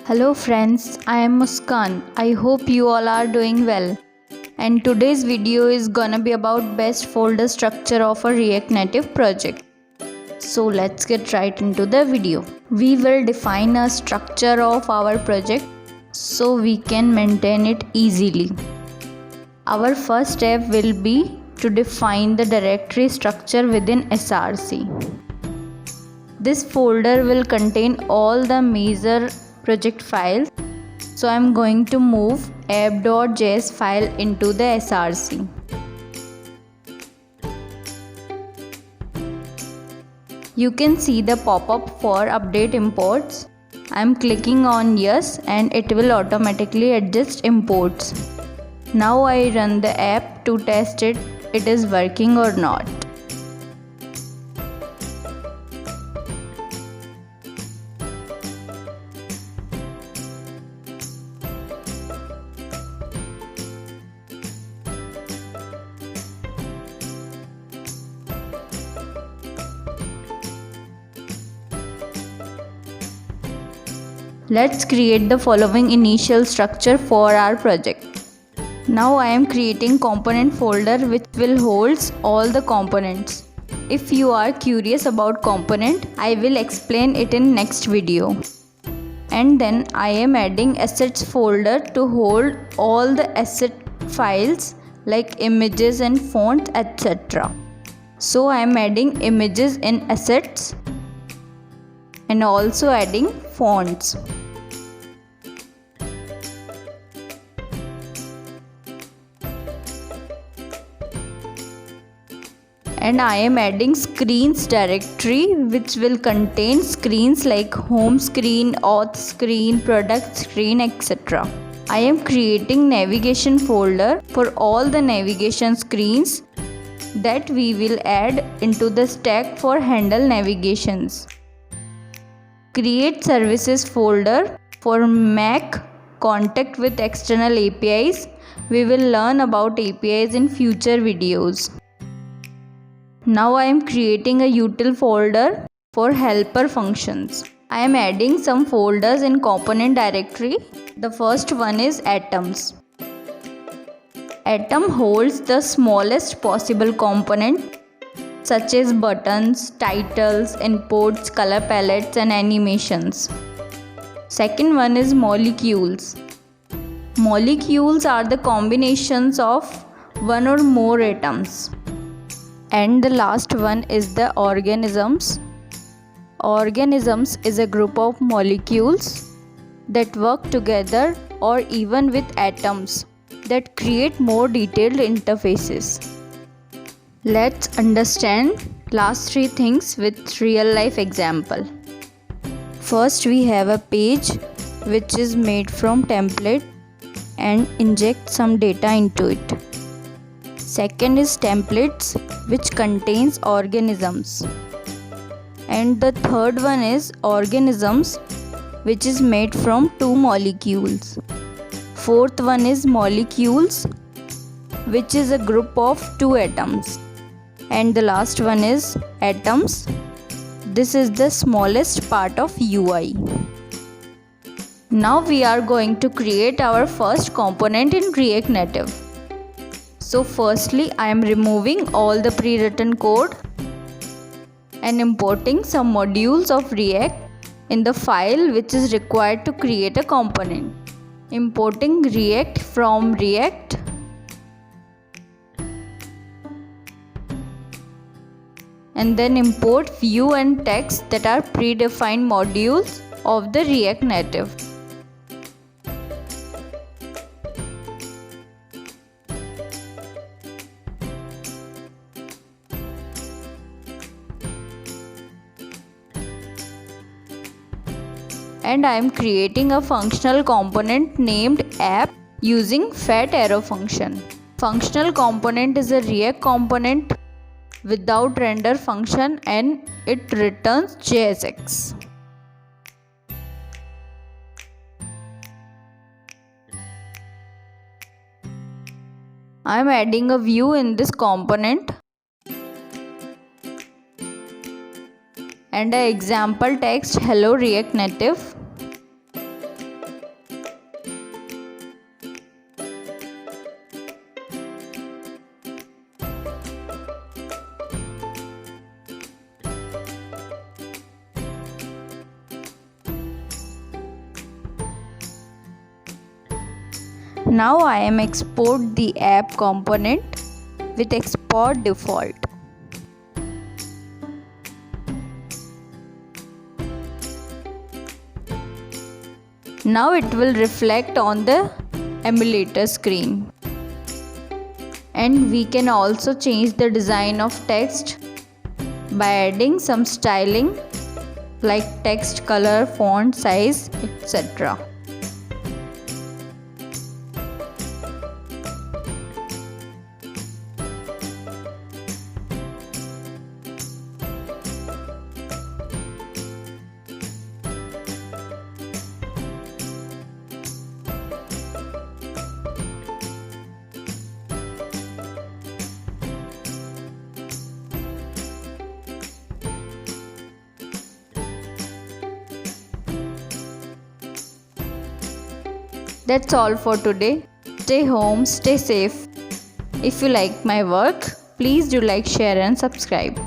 Hello friends, I am Muskan. I hope you all are doing well. And today's video is gonna be about best folder structure of a React Native project. So let's get right into the video. We will define a structure of our project so we can maintain it easily. Our first step will be to define the directory structure within SRC. This folder will contain all the major project files. So I'm going to move app.js file into the SRC. You can see the pop-up for update imports. I'm clicking on yes and it will automatically adjust imports. Now I run the app to test it is working or not. Let's create the following initial structure for our project. Now I am creating component folder which will holds all the components. If you are curious about component, I will explain it in next video. And then I am adding assets folder to hold all the asset files like images and fonts, etc. So I am adding images in assets and also adding fonts. And I am adding screens directory which will contain screens like home screen, auth screen, product screen, etc. I am creating navigation folder for all the navigation screens that we will add into the stack for handle navigations. Create services folder for Mac contact with external APIs. We will learn about APIs in future videos. Now I am creating a util folder for helper functions. I am adding some folders in component directory. The first one is atoms. Atom holds the smallest possible component such as buttons, titles, imports, color palettes and animations. Second one is molecules. Molecules are the combinations of one or more atoms. And the last one is the organisms. Organisms is a group of molecules that work together or even with atoms that create more detailed interfaces. Let's understand last three things with real life example. First, we have a page which is made from template and inject some data into it. Second is templates which contains organisms. And the third one is organisms which is made from two molecules. Fourth one is molecules which is a group of two atoms. And the last one is atoms. This is the smallest part of UI. Now we are going to create our first component in React Native. So firstly, I am removing all the pre-written code and importing some modules of React in the file which is required to create a component. Importing React from React. And then import view and text that are predefined modules of the React Native. And I am creating a functional component named app using fat arrow function. Functional component is a React component without render function and it returns JSX. I am adding a view in this component and an example text hello React Native. Now I am export the app component with export default. Now it will reflect on the emulator screen. And we can also change the design of text by adding some styling like text color, font size, etc. That's all for today. Stay home, stay safe. If you like my work, please do like, share and subscribe.